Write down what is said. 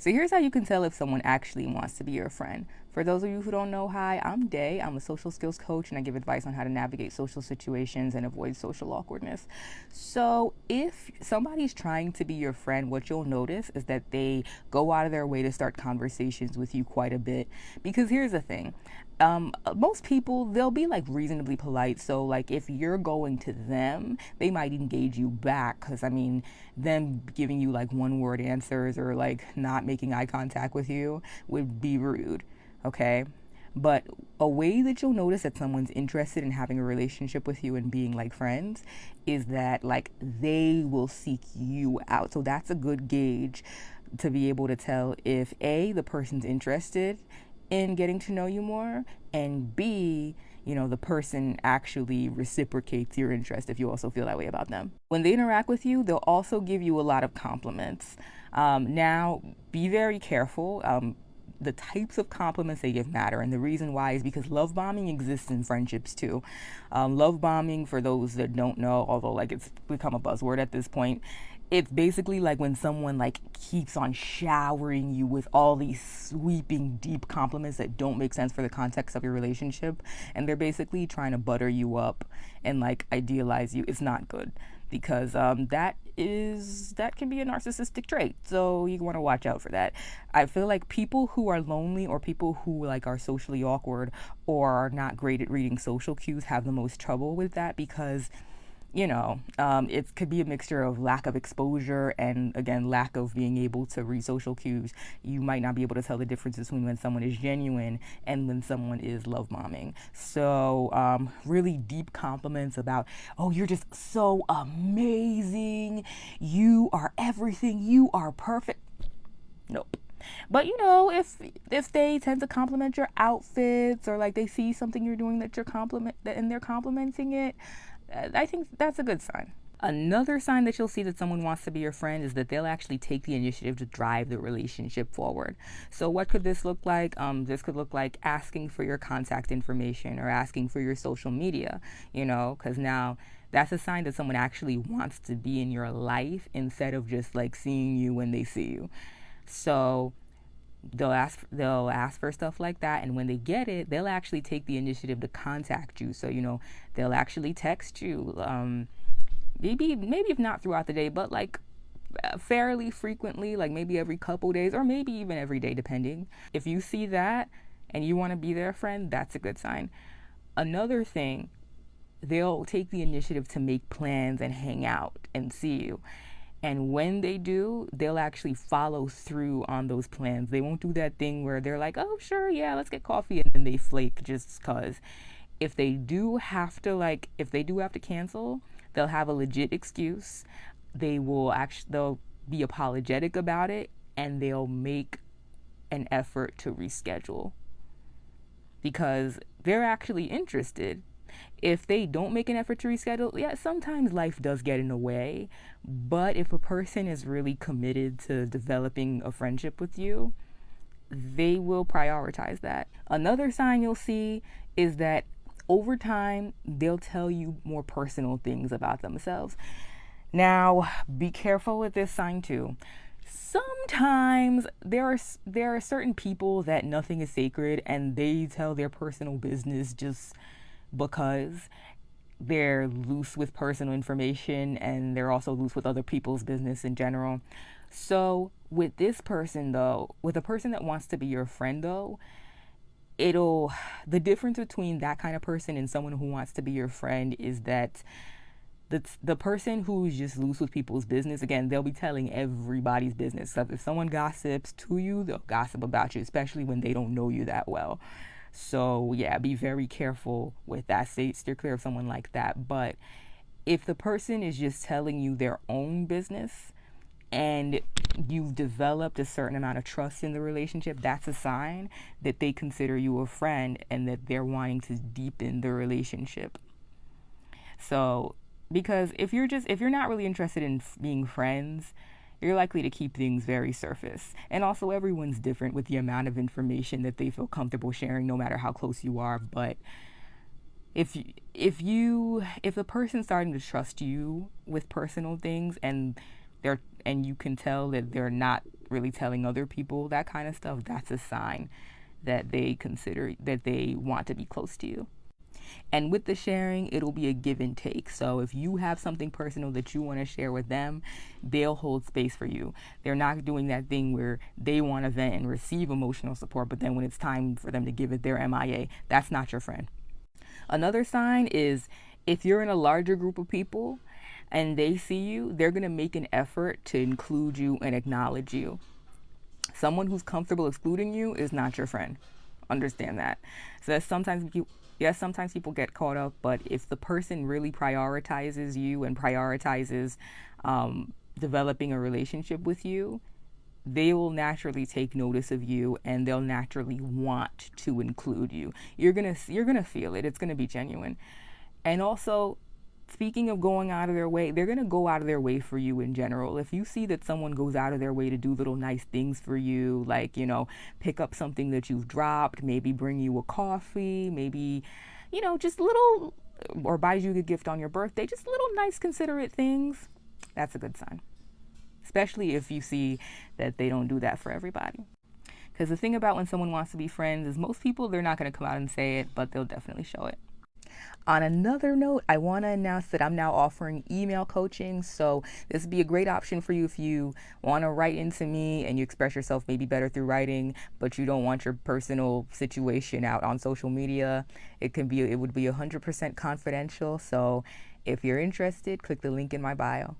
So here's how you can tell if someone actually wants to be your friend. For those of you who don't know, hi, I'm Day. I'm a social skills coach and I give advice on how to navigate social situations and avoid social awkwardness. So if somebody's trying to be your friend, what you'll notice is that they go out of their way to start conversations with you quite a bit. Because here's the thing. Most people, they'll be like reasonably polite. So like if you're going to them, they might engage you back. Cause I mean, them giving you like one word answers or like not making eye contact with you would be rude. Okay. But a way that you'll notice that someone's interested in having a relationship with you and being like friends is that like they will seek you out. So that's a good gauge to be able to tell if A, the person's interested in getting to know you more, and B, the person actually reciprocates your interest if you also feel that way about them. When they interact with you, they'll also give you a lot of compliments. Now, be very careful. The types of compliments they give matter, and the reason why is because love bombing exists in friendships too. Love bombing, for those that don't know, although like it's become a buzzword at this point, it's basically like when someone like keeps on showering you with all these sweeping deep compliments that don't make sense for the context of your relationship, and they're basically trying to butter you up and like idealize you. It's not good because that can be a narcissistic trait, so you want to watch out for that. I feel like people who are lonely or people who like are socially awkward or are not great at reading social cues have the most trouble with that because it could be a mixture of lack of exposure and, again, lack of being able to read social cues. You might not be able to tell the difference between when someone is genuine and when someone is love bombing. So, really deep compliments about, oh, you're just so amazing. You are everything. You are perfect. Nope. But if they tend to compliment your outfits or like they see something you're doing that and they're complimenting it, I think that's a good sign. Another sign that you'll see that someone wants to be your friend is that they'll actually take the initiative to drive the relationship forward. So what could this look like? This could look like asking for your contact information or asking for your social media, because now that's a sign that someone actually wants to be in your life instead of just like seeing you when they see you. So they'll ask for stuff like that, and when they get it, they'll actually take the initiative to contact you. So they'll actually text you, maybe if not throughout the day, but like fairly frequently, like maybe every couple days or maybe even every day, depending. If you see that and you want to be their friend, that's a good sign. Another thing, they'll take the initiative to make plans and hang out and see you. And when they do, they'll actually follow through on those plans. They won't do that thing where they're like, oh, sure, yeah, let's get coffee. And then they flake just because. If they do have to cancel, they'll have a legit excuse. They'll be apologetic about it, and they'll make an effort to reschedule because they're actually interested. If they don't make an effort to reschedule, yeah, sometimes life does get in the way. But if a person is really committed to developing a friendship with you, they will prioritize that. Another sign you'll see is that over time, they'll tell you more personal things about themselves. Now, be careful with this sign too. Sometimes there are certain people that nothing is sacred and they tell their personal business just because they're loose with personal information and they're also loose with other people's business in general. So with a person that wants to be your friend though, the difference between that kind of person and someone who wants to be your friend is that the person who's just loose with people's business, again, they'll be telling everybody's business. So if someone gossips to you, they'll gossip about you, especially when they don't know you that well. So yeah, be very careful with that. Steer clear of someone like that. But if the person is just telling you their own business and you've developed a certain amount of trust in the relationship, that's a sign that they consider you a friend and that they're wanting to deepen the relationship. So, because if you're not really interested in being friends, you're likely to keep things very surface. And also, everyone's different with the amount of information that they feel comfortable sharing, no matter how close you are. But if the person's starting to trust you with personal things and you can tell that they're not really telling other people that kind of stuff, that's a sign that they consider that they want to be close to you. And with the sharing, it'll be a give and take. So if you have something personal that you want to share with them, they'll hold space for you. They're not doing that thing where they want to vent and receive emotional support, but then when it's time for them to give it, they're MIA. That's not your friend. Another sign is if you're in a larger group of people and they see you, they're going to make an effort to include you and acknowledge you. Someone who's comfortable excluding you is not your friend. Understand that. So sometimes people get caught up, but if the person really prioritizes you and prioritizes developing a relationship with you, they will naturally take notice of you and they'll naturally want to include you. You're gonna feel it. It's gonna be genuine. And also, speaking of going out of their way, they're gonna go out of their way for you in general. If you see that someone goes out of their way to do little nice things for you, like, pick up something that you've dropped, maybe bring you a coffee, maybe, just little, or buys you a gift on your birthday, just little nice considerate things, that's a good sign. Especially if you see that they don't do that for everybody. Because the thing about when someone wants to be friends is most people, they're not going to come out and say it, but they'll definitely show it. On another note, I want to announce that I'm now offering email coaching. So this would be a great option for you if you want to write into me and you express yourself maybe better through writing, but you don't want your personal situation out on social media. It would be 100% confidential. So if you're interested, click the link in my bio.